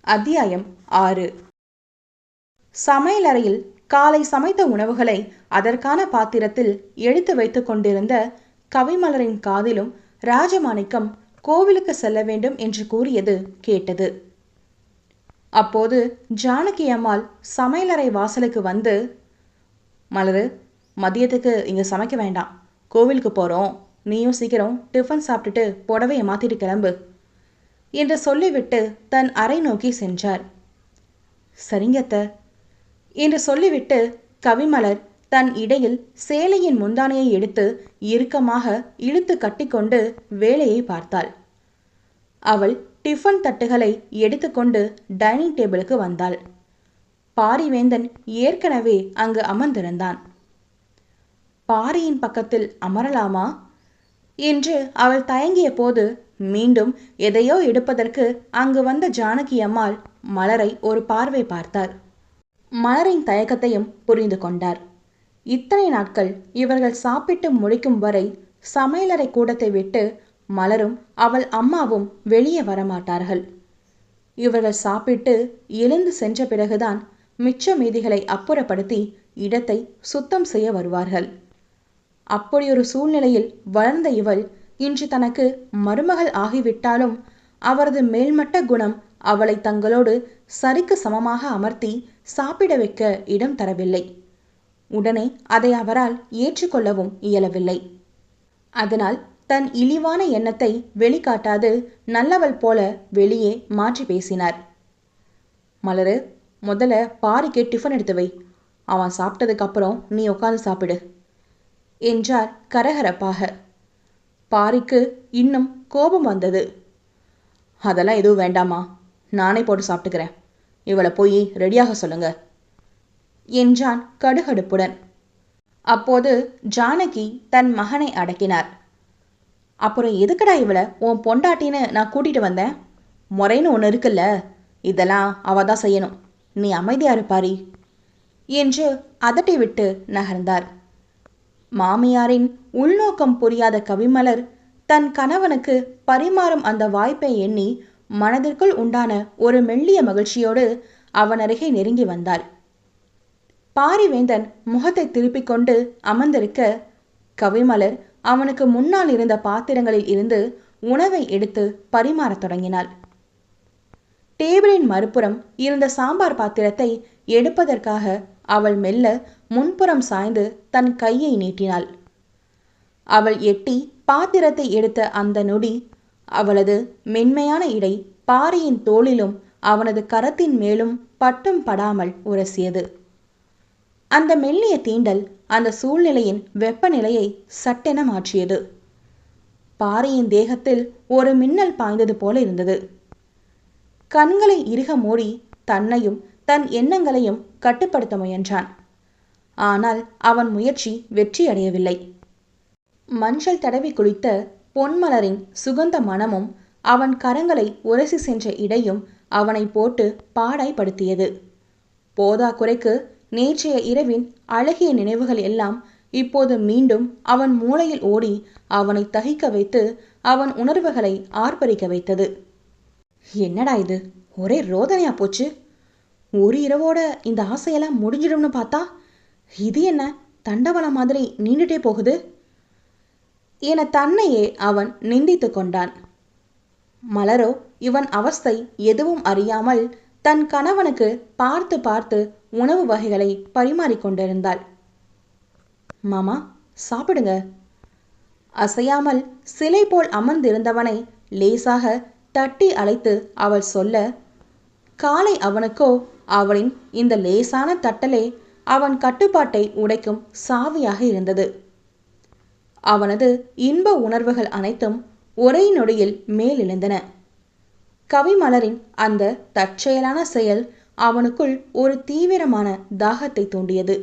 அத்தியாயம் 6. சமையலறையில் காலை சமைத்த உணவுகளை அதற்கான பாத்திரத்தில் எடுத்து வைத்துக் கொண்டிருந்த கவிமலரின் காதிலும் ராஜமாணிக்கம் கோவிலுக்கு செல்ல வேண்டும் என்று கூறியது கேட்டது. அப்போது ஜானகி அம்மாள் சமையலறை வாசலுக்கு வந்து, மலரு, மதியத்துக்கு இங்கே சமைக்க வேண்டாம், கோவிலுக்கு போகிறோம், நீயும் சீக்கிரம் டிஃபன் சாப்பிட்டுட்டு புடவையை மாற்றிட்டு கிளம்பு என்று சொல்லிவிட்டு தன் அறை நோக்கி சென்றார். சரிங்கத்த என்று சொல்லிவிட்டு கவிமலர் தன் இடையில் சேலையின் முந்தானையை எடுத்து இறுக்கமாக இழுத்து கட்டிக்கொண்டு வேலையை பார்த்தாள். அவள் டிஃபன் தட்டுகளை எடுத்துக்கொண்டு டைனிங் டேபிளுக்கு வந்தாள். பாரிவேந்தன் ஏற்கனவே அங்கு அமர்ந்திருந்தான். பாரியின் பக்கத்தில் அமரலாமா என்று அவள் தயங்கிய போது மீண்டும் எதையோ எடுப்பதற்கு அங்கு வந்த ஜானகி அம்மாள் மலரை ஒரு பார்வை பார்த்தார். மலரின் தயக்கத்தையும் புரிந்து கொண்டார். இத்தனை நாட்கள் இவர்கள் சாப்பிட்டு முடிக்கும் வரை சமையலறை கூடத்தை விட்டு மலரும் அவள் அம்மாவும் வெளியே வரமாட்டார்கள். இவர்கள் சாப்பிட்டு எழுந்து சென்ற பிறகுதான் மிச்ச மீதிகளை அப்புறப்படுத்தி இடத்தை சுத்தம் செய்ய வருவார்கள். அப்படியொரு சூழ்நிலையில் வளர்ந்த இவள் இன்று தனக்கு மருமகள் ஆகிவிட்டாலும் அவரது மேல்மட்ட குணம் அவளை தங்களோடு சரிக்கு சமமாக அமர்த்தி சாப்பிட வைக்க இடம் தரவில்லை. உடனே அதை அவரால் ஏற்றுக்கொள்ளவும் இயலவில்லை. அதனால் தன் இழிவான எண்ணத்தை வெளிக்காட்டாது நல்லவள் போல வெளியே மாற்றி பேசினார். மலரு, முதல்ல பாரிக்கு டிஃபன் எடுத்து வை, அவன் சாப்பிட்டதுக்கு அப்புறம் நீ உட்காந்து சாப்பிடு என்றார் கரகரப்பாக. பாரிக்கு இன்னும் கோபம் வந்தது. அதெல்லாம் எதுவும் வேண்டாமா, நானே போட்டு சாப்பிட்டுக்கிறேன், இவளை போய் ரெடியாக சொல்லுங்க என்றான் கடுகடுப்புடன். அப்போது ஜானகி தன் மகனை அடக்கினார். அப்புறம் எதுக்கடா இவளை உன் பொண்டாட்டின்னு நான் கூட்டிட்டு வந்தேன்? முறைன்னு ஒன்று இருக்குல்ல, இதெல்லாம் அவ தான் செய்யணும், நீ அமைதியா இருப்பாரி என்று அதட்டி விட்டு நகர்ந்தார். மாமியாரின் உள்நோக்கம் புரியாத கவிமலர் தன் கணவனுக்கு பரிமாறும் அந்த வாய்ப்பை எண்ணி மனதிற்குள் உண்டான ஒரு மெல்லிய மகிழ்ச்சியோடு அவன் அருகே நெருங்கி வந்தாள். பாரிவேந்தன் முகத்தை திருப்பிக் கொண்டு அமர்ந்திருக்க கவிமலர் அவனுக்கு முன்னால் இருந்த பாத்திரங்களில் இருந்து உணவை எடுத்து பரிமாறத் தொடங்கினாள். டேபிளின் மறுபுறம் இருந்த சாம்பார் பாத்திரத்தை எடுப்பதற்காக அவள் மெல்ல முன்புறம் சாய்ந்து தன் கையை நீட்டினாள். அவள் எட்டி பாத்திரத்தை எடுத்த அந்த நொடி அவளது மென்மையான இடை பாரியின் தோளிலும் அவனது கரத்தின் மேலும் பட்டும் படாமல் உரசியது. அந்த மெல்லிய தீண்டல் அந்த சூழ்நிலையின் வெப்பநிலையை சட்டென மாற்றியது. பாரியின் தேகத்தில் ஒரு மின்னல் பாய்ந்தது போல இருந்தது. கண்களை இறுக மூடி தன்னையும் தன் எண்ணங்களையும் கட்டுப்படுத்த முயன்றான். ஆனால் அவன் முயற்சி வெற்றியடையவில்லை. மஞ்சள் தடவி குளித்த பொன்மலரின் சுகந்த மனமும் அவன் கரங்களை உரசி சென்ற இடையும் அவனை போட்டு பாடாய்படுத்தியது. போதா குறைக்கு நேற்றைய இரவின் அழகிய நினைவுகள் எல்லாம் இப்போது மீண்டும் அவன் மூளையில் ஓடி அவனை தகிக்க வைத்து அவன் உணர்வுகளை ஆர்ப்பரிக்க வைத்தது. என்னடா இது, ஒரே ரோதனையா போச்சு. ஒரு இரவோட இந்த ஆசையெல்லாம் முடிஞ்சிடும்னு பார்த்தா இது என்ன தண்டவளம் மாதிரி நீண்டுட்டே போகுது என தன்னையே அவன் நிந்தித்து கொண்டான். மலரோ இவன் அவஸ்தை எதுவும் அறியாமல் தன் கணவனுக்கு பார்த்து பார்த்து உணவு வகைகளை பரிமாறிக்கொண்டிருந்தாள். மாமா, சாப்பிடுங்க. அசையாமல் சிலை போல் அமர்ந்திருந்தவனை லேசாக தட்டி அழைத்து அவள் சொல்ல, காலை அவனுக்கோ அவளின் இந்த லேசான தட்டலே அவன் கட்டுப்பாட்டை உடைக்கும் சாவியாக இருந்தது. அவனது இன்ப உணர்வுகள் அனைத்தும் ஒரே நொடியில் மேலெழுந்தன. கவிமலரின் அந்த தற்செயலான செயல் அவனுக்குள் ஒரு தீவிரமான தாகத்தை தூண்டியது.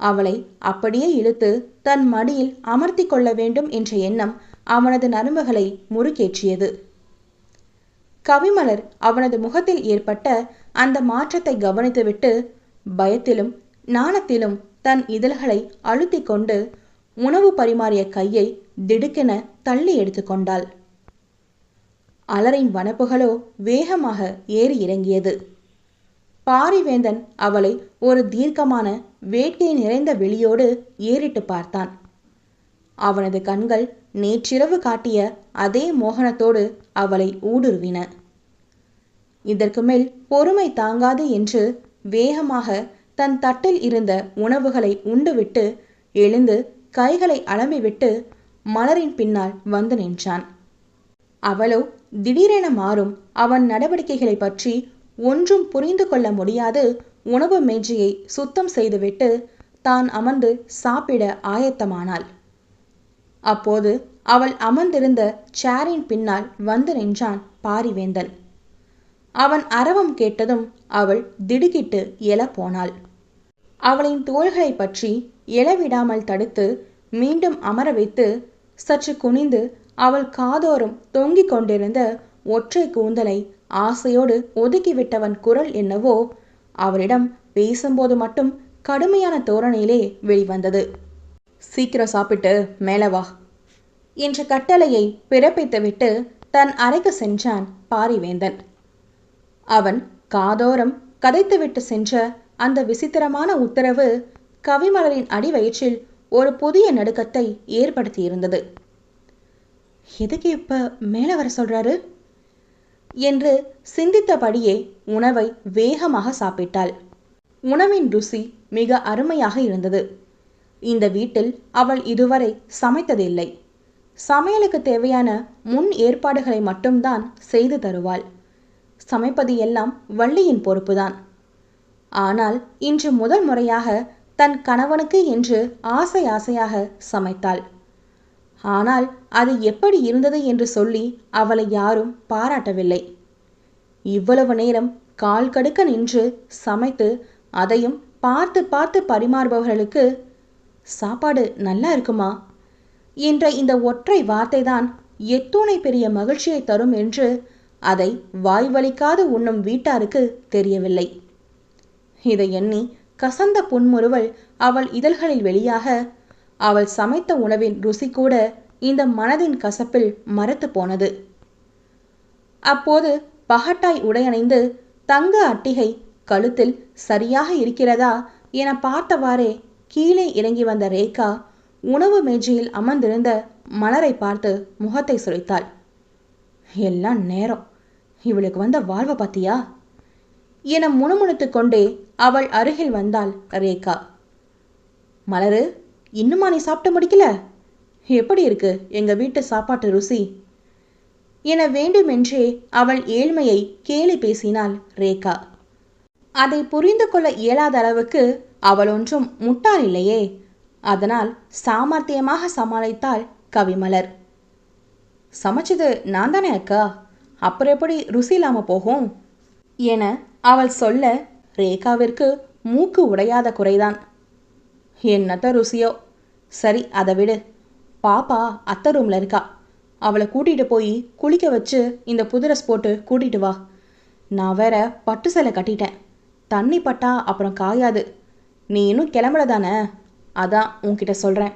அவளை அப்படியே இழுத்து தன் மடியில் அமர்த்தி கொள்ள வேண்டும் என்ற எண்ணம் அவனது நரம்புகளை முறுக்கேற்றியது. கவிமலர் அவனது முகத்தில் ஏற்பட்ட அந்த மாற்றத்தை கவனித்துவிட்டு பயத்திலும் நாணத்திலும் தன் இதழ்களை அழுத்தி கொண்டு உணவு பரிமாறிய கையை திடுக்கென தள்ளி எடுத்துக்கொண்டாள். அலரின் வனப்புகளோ வேகமாக ஏறி இறங்கியது. பாரிவேந்தன் அவளை ஒரு தீர்க்கமான வேட்கை நிறைந்த விழியோடு ஏறிட்டு பார்த்தான். அவனது கண்கள் நேற்றிரவு காட்டிய அதே மோகனத்தோடு அவளை ஊடுருவின. இதற்கு மேல் பொறுமை தாங்காது என்று வேகமாக தன் தட்டில் இருந்த உணவுகளை உண்டுவிட்டு எழுந்து கைகளை அலம்பிவிட்டு மலரின் பின்னால் வந்து நின்றான். அவளோ திடீரென மாறும் அவன் நடவடிக்கைகளை பற்றி ஒன்றும் புரிந்து கொள்ள முடியாது உணவு மேஜையை சுத்தம் செய்துவிட்டு தான் அமர்ந்து சாப்பிட ஆயத்தமானாள். அப்போது அவள் அமர்ந்திருந்த சேரின் பின்னால் வந்து நின்றான் பாரிவேந்தன். அவன் அரவம் கேட்டதும் அவள் திடுக்கிட்டு எழப்போனாள். அவளின் தோள்களை பற்றி எழவிடாமல் தடுத்து மீண்டும் அமர வைத்து சற்று குனிந்து அவள் காதோறும் தொங்கிக் கொண்டிருந்த ஒற்றை கூந்தலை ஆசையோடு ஒதுக்கிவிட்டவன் குரல் என்னவோ அவளிடம் பேசும்போது மட்டும் கடுமையான தோரணையிலே வெளிவந்தது. சீக்கிரம் சாப்பிட்டு மேலே வா என்ற கட்டளையை பிறப்பித்துவிட்டு தன் அறைக்கு சென்றான் பாரிவேந்தன். அவன் காதோரம் கதைத்துவிட்டு சென்ற அந்த விசித்திரமான உத்தரவு கவிமலரின் அடிவயிற்றில் ஒரு புதிய நடுக்கத்தை ஏற்படுத்தியிருந்தது. எதுக்கு இப்ப மேலே வர சொல்றாரு என்று சிந்தித்தபடியே உணவை வேகமாக சாப்பிட்டாள். உணவின் ருசி மிக அருமையாக இருந்தது. இந்த வீட்டில் அவள் இதுவரை சமைத்ததில்லை. சமையலுக்கு தேவையான முன் ஏற்பாடுகளை மட்டும்தான் செய்து தருவாள். சமைப்பது எல்லாம் வள்ளியின் பொறுப்புதான். ஆனால் இன்று முதல் முறையாக தன் கணவனுக்கு என்று ஆசை ஆசையாக சமைத்தாள். ஆனால் அது எப்படி இருந்தது என்று சொல்லி அவளை யாரும் பாராட்டவில்லை. இவ்வளவு நேரம் கால் கடுக்க நின்று சமைத்து அதையும் பார்த்து பார்த்து பரிமாறுபவர்களுக்கு சாப்பாடு நல்லா இருக்குமா என்ற இந்த ஒற்றை வார்த்தைதான் எத்துணை பெரிய மகிழ்ச்சியை தரும் என்று அதை வாய் வலிக்காது உண்ணும் வீட்டாருக்கு தெரியவில்லை. இதை எண்ணி கசந்த புன்முறுவல் அவள் இதழ்களில் வெளியாக அவள் சமைத்த உணவின் ருசி கூட இந்த மனதின் கசப்பில் மரத்து போனது. அப்போது பகட்டாய் உடையணிந்து தங்க அட்டிகை கழுத்தில் சரியாக இருக்கிறதா என பார்த்தவாறே கீழே இறங்கி வந்த ரேகா உணவு மேஜையில் அமர்ந்திருந்த மலரை பார்த்து முகத்தை சுரைத்தாள். எல்லாம் நேரம், இவளுக்கு வந்த வாழ்வை பத்தியா என முணுமுணுத்து கொண்டே அவள் அருகில் வந்தாள் ரேகா. மலரு, இன்னுமா நீ சாப்பிட்டு முடிக்கல? எப்படி இருக்கு எங்க வீட்டு சாப்பாட்டு ருசி என வேண்டுமென்றே அவள் ஏழ்மையை கேலி பேசினாள் ரேகா. அதை புரிந்து கொள்ள இயலாத அளவுக்கு அவள் ஒன்றும் முட்டாள் இல்லையே. அதனால் சாமர்த்தியமாக சமாளித்தாள் கவிமலர். சமைச்சது நான் தானே அக்கா, அப்புறம் எப்படி ருசி இல்லாம போகும் என அவள் சொல்ல ரேகாவிற்கு மூக்கு உடையாத குறைதான். என்னத்த ருசியோ, சரி அதை விடு. பாப்பா அத்தை ரூம்ல இருக்கா, அவளை கூட்டிட்டு போய் குளிக்க வச்சு இந்த புதுரஸ் போட்டு கூட்டிட்டு வா. நான் வேற பட்டு சேலை கட்டிட்டேன், தண்ணி பட்டா அப்புறம் காயாது. நீ இன்னும் கிளம்பல தானே, அதான் உன்கிட்ட சொல்கிறேன்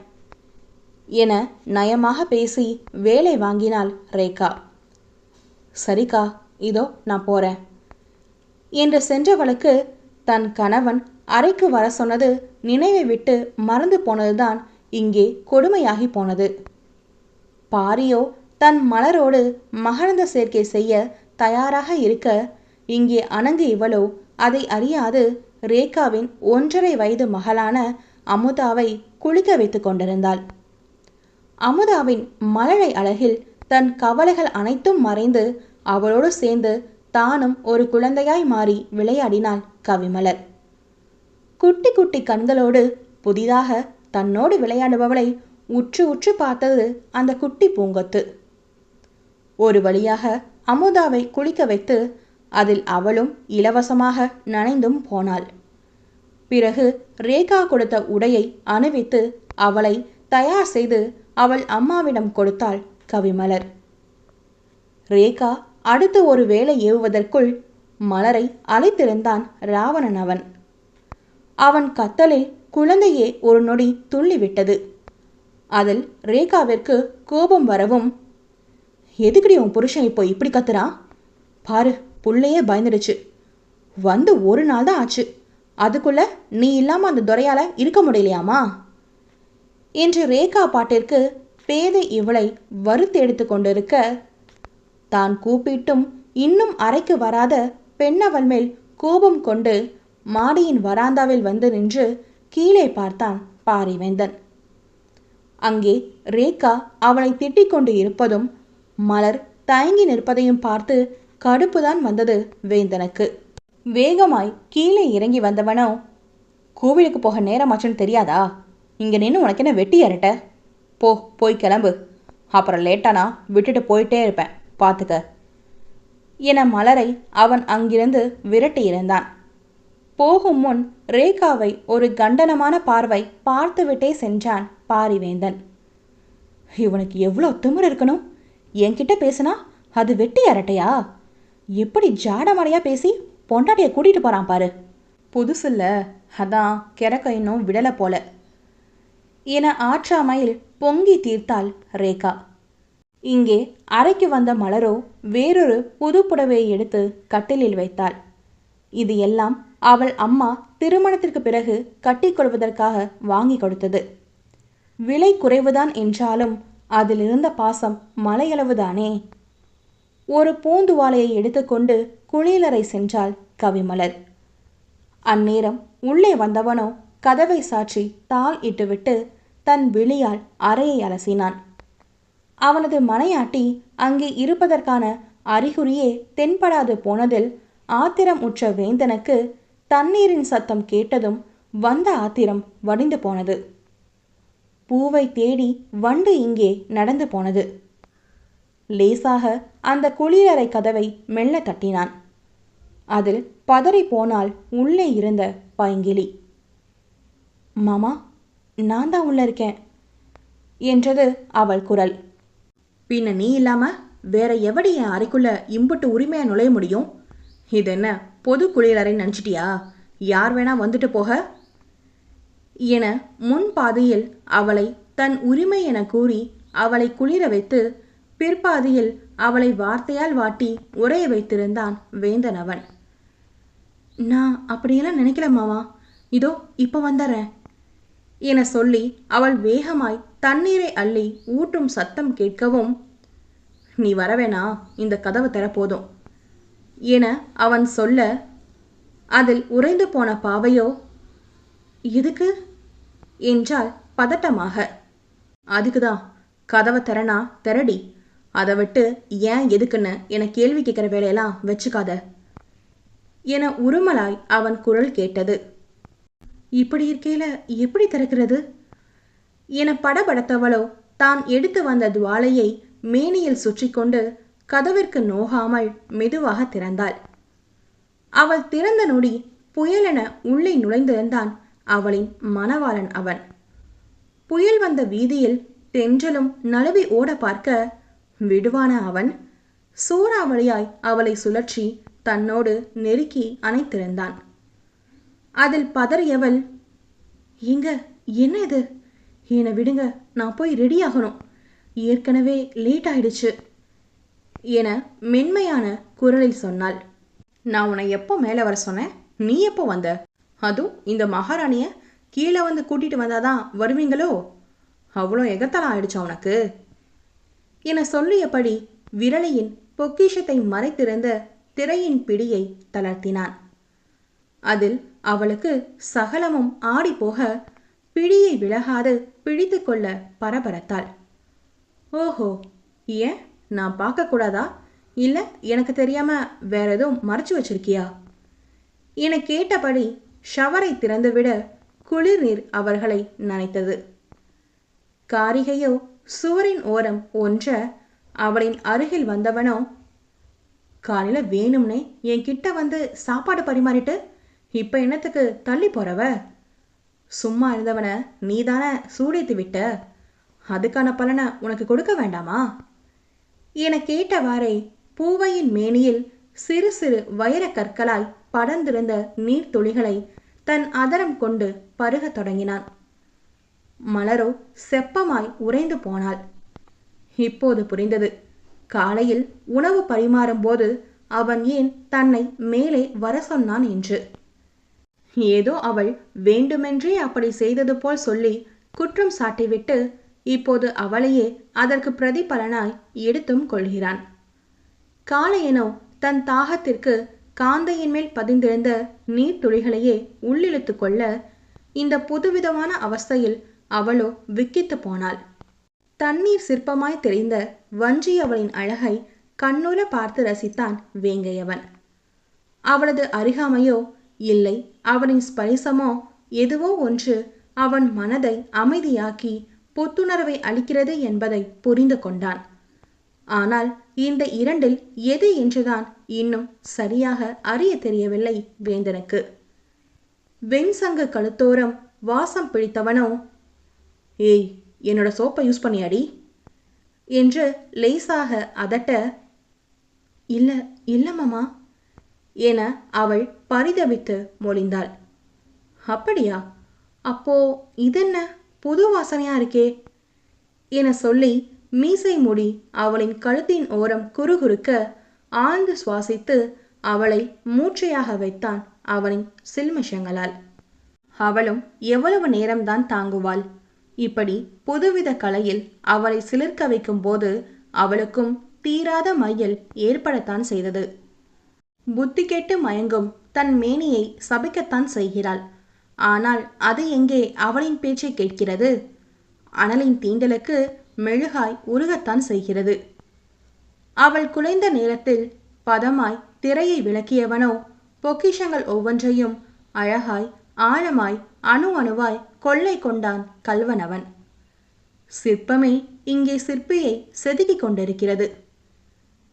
என நயமாக பேசி வேலை வாங்கினாள் ரேகா. சரிக்கா, இதோ நான் போகிறேன் என்று சென்றவளுக்கு தன் கணவன் அறைக்கு வர சொன்னது நினைவை விட்டு மறந்து போனதுதான் இங்கே கொடுமையாகி போனது. பாரியோ தன் மலரோடு மகரந்த சேர்க்கை செய்ய தயாராக இருக்க, இங்கே அணங்கு இவளோ அதை அறியாது ரேகாவின் 1.5 வயது மகளான அமுதாவை குளிக்க வைத்து கொண்டிருந்தாள். அமுதாவின் மழலை அழகில் தன் கவலைகள் அனைத்தும் மறைந்து அவளோடு சேர்ந்து தானும் ஒரு குழந்தையாய் மாறி விளையாடினாள் கவிமலர். குட்டி குட்டி கண்களோடு புதிதாக தன்னோடு விளையாடுபவளை உற்று உற்று பார்த்தது அந்த குட்டி பூங்கொத்து. ஒரு வழியாக அமுதாவை குளிக்க வைத்து அதில் அவளும் இலவசமாக நனைந்தும் போனாள். பிறகு ரேகா கொடுத்த உடையை அணிவித்து அவளை தயார் செய்து அவள் அம்மாவிடம் கொடுத்தாள் கவிமலர். ரேகா அடுத்து ஒரு வேலை ஏவுவதற்குள் மலரை அழைத்திருந்தான் ராவணன். அவன் கத்தலில் குழந்தையே ஒரு நொடி துள்ளிவிட்டது. அதில் ரேகாவிற்கு கோபம் வரவும், எதுக்குடி உன் புருஷன் இப்போ இப்படி கத்துறான்? பாரு, புள்ளையே பயந்துடுச்சு. வந்து ஒரு நாள் தான் ஆச்சு, அதுக்குள்ள நீ இல்லாம அந்த துரையால இருக்க முடியலையாமா என்று ரேகா பாட்டிற்கு பேதை இவளை வறுத்து எடுத்து கொண்டிருக்க, தான் கூப்பிட்டும் இன்னும் அறைக்கு வராத பெண்ணவள் மேல் கோபம் கொண்டு மாடியின் வராந்தாவில் வந்து நின்று கீழே பார்த்தான் பாரிவேந்தன். அங்கே ரேகா அவனை திட்டிக் கொண்டு இருப்பதும் மலர் தயங்கி நிற்பதையும் பார்த்து கடுப்புதான் வந்தது வேந்தனுக்கு. வேகமாய் கீழே இறங்கி வந்தவனோ, கோவிலுக்கு போக நேரமாச்சுன்னு தெரியாதா? இங்கே நின்று உனக்கு என்ன வெட்டி அரட்ட? போய் கிளம்பு, அப்புறம் லேட்டானா விட்டுட்டு போயிட்டே இருப்பேன், பார்த்துக்க என மலரை அவன் அங்கிருந்து விரட்டி இருந்தான். போகும் முன் ரேகாவை ஒரு கண்டனமான பார்வை பார்த்துவிட்டே சென்றான் பாரிவேந்தன். இவனுக்கு எவ்வளோ திமிரு இருக்கணும்! என்கிட்ட பேசுனா அது வெட்டி அரட்டையா? எப்படி ஜாடமடையா பேசி பொண்டாட்டியை கூட்டிட்டு போறான் பாரு. புதுசில்ல, அதான் கிறக்க இன்னும் விடலை போல என ஆற்றாமையில் பொங்கி தீர்த்தாள் ரேகா. இங்கே அறைக்கு வந்த மலரோ வேறொரு புது புடவையை எடுத்து கட்டிலில் வைத்தாள். இது எல்லாம் அவள் அம்மா திருமணத்திற்கு பிறகு கட்டிக்கொள்வதற்காக வாங்கி கொடுத்தது. விலை குறைவுதான் என்றாலும் அதில் இருந்த பாசம் மலையளவுதானே. ஒரு பூந்துவாலையை எடுத்துக்கொண்டு குளியலறை சென்றாள் கவிமலர். அந்நேரம் உள்ளே வந்தவனோ கதவை சாற்றி தாள் இட்டுவிட்டு தன் விழியால் அறையை அலசினான். அவனது மனையாட்டி அங்கே இருப்பதற்கான அறிகுறியே தென்படாது போனதில் ஆத்திரம் உற்ற வேந்தனுக்கு தண்ணீரின் சத்தம் கேட்டதும் வந்த ஆத்திரம் வடிந்து போனது. பூவை தேடி வண்டு இங்கே நடந்து போனது. லேசாக அந்த குளியலறை கதவை மெல்ல தட்டினான். அதில் பதறி போனால் உள்ளே இருந்த பைங்கிளி. மாமா, நான் தான் உள்ள இருக்கேன் என்றது அவள் குரல். பின்ன நீ இல்லாம வேற எவடி என் அறைக்குள்ள இம்புட்டு உரிமையா நுழைய முடியும்? இது என்ன பொது குளியலறை நினச்சிட்டியா? யார் வேணா வந்துட்டு போக என முன் பாதியில் அவளை தன் உரிமை என கூறி அவளை குளிர வைத்து பிற்பாதியில் அவளை வார்த்தையால் வாட்டி உரைய வைத்திருந்தான் வேந்தன் அவன். நான் அப்படியெல்லாம் நினைக்கல மாமா, இதோ இப்போ வந்துடுறேன் என சொல்லி அவள் வேகமாய் தண்ணீரை அள்ளி ஊற்றும் சத்தம் கேட்கவும், நீ வரவேணா, இந்த கதவு தரப்போதும் என அவன் சொல்ல, அதில் உறைந்து போன பாவையோ, எதுக்கு என்றால் பதட்டமாக. அதுக்குதான், கதவை திறனா திரடி, அதை விட்டு ஏன் எதுக்குன்னு என கேள்வி கேட்குற வேலையெல்லாம் வச்சுக்காத என உருமலாய் அவன் குரல் கேட்டது. இப்படி இருக்கையில எப்படி திறக்கிறது என படபடத்தவளோ தான் எடுத்து வந்த துவாலையை மேனியில் சுற்றி கொண்டு கதவிற்கு நோகாமல் மெதுவாக திறந்தாள். அவள் திறந்த நொடி புயலென உள்ளே நுழைந்திருந்தான் அவளின் மணவாளன் அவன். புயல் வந்த வீதியில் தென்றலும் நழுவி ஓட பார்க்க விடுவான அவன் சூறாவளியாய் அவளை சுழற்றி தன்னோடு நெருக்கி அணைத்திருந்தான். அதில் பதறியவள், எங்க என்ன இது, என்னை விடுங்க, நான் போய் ரெடி ஆகணும், ஏற்கனவே லேட் ஆயிடுச்சு என மென்மையான குரலில் சொன்னாள். நான் உன்னை எப்போ மேலே வர சொன்னேன்? நீ எப்போ வந்த? அதுவும் இந்த மகாராணிய கீழே வந்து கூட்டிட்டு வந்தாதான் வருவீங்களோ? அவ்வளோ எகத்தலாம் ஆயிடுச்சா உனக்கு என சொல்லியபடி விரலியின் பொக்கிஷத்தை மறைத்திருந்த திரையின் பிடியை தளர்த்தினான். அதில் அவளுக்கு சகலமும் ஆடிப்போக பிடியை விலகாது பிடித்து கொள்ள பரபரத்தாள். ஓஹோ, ஏன் நான் பார்க்கக்கூடாதா? இல்லை எனக்கு தெரியாம வேற எதுவும் மறைச்சு வச்சிருக்கியா என கேட்டபடி ஷவரை திறந்துவிட குளிர் நீர் அவர்களை நனைத்தது. காரிகையோ சுவரின் ஓரம் ஒன்ற அவளின் அருகில் வந்தவனோ, காலையில வேணும்னே என் கிட்ட வந்து சாப்பாடு பரிமாறிட்டு இப்ப என்னத்துக்கு தள்ளி போறவ? சும்மா இருந்தவன நீதான சூடேத்தி விட்ட, அதுக்கான பலனை உனக்கு கொடுக்க வேண்டாமா என கேட்டவாறே பூவையின் மேனியில் சிறு சிறு வைர கற்களாய் படர்ந்திருந்த நீர்த்துளிகளை தன் அதரம் கொண்டு பருகத் தொடங்கினான். மலரோ செப்பமாய் உறைந்து போனாள். இப்போது புரிந்தது, காலையில் உணவு பரிமாறும்போது அவன் ஏன் தன்னை மேலே வர சொன்னான் என்று. ஏதோ அவள் வேண்டுமென்றே அப்படி செய்தது போல் சொல்லி குற்றம் சாட்டிவிட்டு இப்போது அவளையே அதற்கு பிரதிபலனாய் எடுத்தும் கொள்கிறான். காளையனோ தன் தாகத்திற்கு காந்தையின் மேல் பதிந்திருந்த நீர்த்துளிகளையே உள்ளிழுத்து கொள்ள இந்த புதுவிதமான அவஸ்தையில் அவளோ விக்கித்து போனாள். தண்ணீர் சிற்பமாய் தெரிந்த வஞ்சி அவளின் அழகை கண்ணுற பார்த்து ரசித்தான் வேங்கையவன். அவளது அருகாமையோ இல்லை அவளின் ஸ்பரிசமோ எதுவோ ஒன்று அவன் மனதை அமைதியாக்கி புத்துணர்வை அளிக்கிறது என்பதை புரிந்து கொண்டான். ஆனால் இந்த இரண்டில் எது என்றுதான் இன்னும் சரியாக அறிய தெரியவில்லை வேந்தனுக்கு. வெண்சங்கு கழுத்தோரம் வாசம் பிடித்தவனோ, ஏய், என்னோட சோப்பை யூஸ் பண்ணியாடி என்று லேசாக அதட்ட, இல்ல இல்ல மாமா என அவள் பரிதவித்து மொழிந்தாள். அப்படியா? அப்போ இதென்ன புது வாசனையா இருக்கே என சொல்லி மீசை முடி அவளின் கழுத்தின் ஓரம் குறுகுறுக்க ஆழ்ந்து சுவாசித்து அவளை மூச்சையாக வைத்தான் அவனின் சில்மிஷங்களால். அவளும் எவ்வளவு நேரம்தான் தாங்குவாள்? இப்படி புதுவித கலையில் அவளை சிலிர்க்க வைக்கும் போது அவளுக்கும் தீராத மையல் ஏற்படத்தான் செய்தது. புத்தி கெட்டு மயங்கும் தன் மேனியை சபிக்கத்தான் செய்கிறாள். ஆனால் அது எங்கே அவளின் பேச்சை கேட்கிறது? அனலின் தீண்டலுக்கு மெழுகாய் உருகத்தான் செய்கிறது. அவள் குலைந்த நேரத்தில் பதமாய் திரையை விளக்கியவனோ பொக்கிஷங்கள் ஒவ்வொன்றையும் அழகாய் ஆழமாய் அணு அணுவாய் கொள்ளை கொண்டான் கல்வனவன். சிற்பமே இங்கே சிற்பியை செதுக்கிக் கொண்டிருக்கிறது.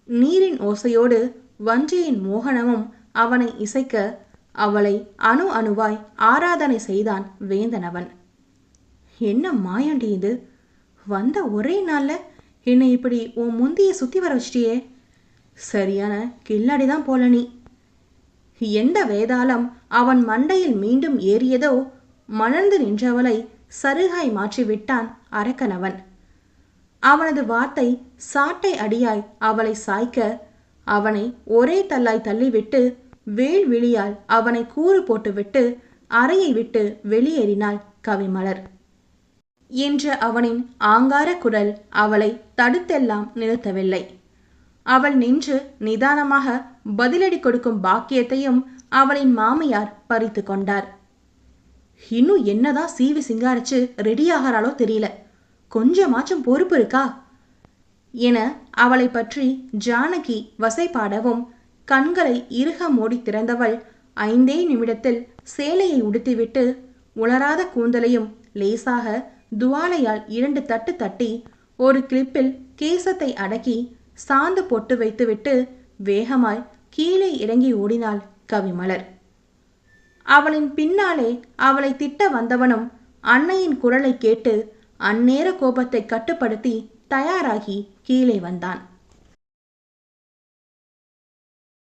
நீரின் ஓசையோடு வஞ்சியின் மோகனமும் அவனை இசைக்க அவளை அணு அணுவாய் ஆராதனை செய்தான் வேந்தனவன். என்ன மாயாண்டி இது? வந்த ஒரே நாள்ல என்னை இப்படி உன் முந்திய சுத்தி வர வச்சிட்டியே. சரியான கில்லாடிதான் போல நீ. எந்த வேதாளம் அவன் மண்டையில் மீண்டும் ஏறியதோ மணர்ந்து நின்றவளை சருகாய் மாற்றிவிட்டான் அரக்கனவன். அவனது வார்த்தை சாட்டை அடியாய் அவளை சாய்க்க அவனை ஒரே தள்ளாய் தள்ளிவிட்டு வேல் விழியால் அவனை கூறு போட்டுவிட்டு அறையை விட்டு வெளியேறினாள் கவிமலர். என்ற அவனின் ஆங்கார குரல் அவளை தடுத்தெல்லாம் நிறுத்தவில்லை. அவள் நின்று நிதானமாக பதிலடி கொடுக்கும் பாக்கியத்தையும் அவளின் மாமியார் பறித்து கொண்டார். இன்னும் என்னதான் சீவி சிங்காரிச்சு ரெடியாகிறாளோ தெரியல, கொஞ்சமாச்சும் பொறுப்பு இருக்கா என அவளை பற்றி ஜானகி வசைபாடவும் கண்களை இறுக மூடி திறந்தவள் 5 நிமிடத்தில் சேலையை உடுத்திவிட்டு உலராத கூந்தலையும் லேசாக துவாலையால் 2 தட்டு தட்டி ஒரு கிளிப்பில் கேசத்தை அடக்கி சாந்து பொட்டு வைத்துவிட்டு வேகமாய் கீழே இறங்கி ஓடினாள் கவிமலர். அவளின் பின்னாலே அவளை திட்ட வந்தவனும் அன்னையின் குரலை கேட்டு அந்நேர கோபத்தை கட்டுப்படுத்தி தயாராகி கீழே வந்தான்.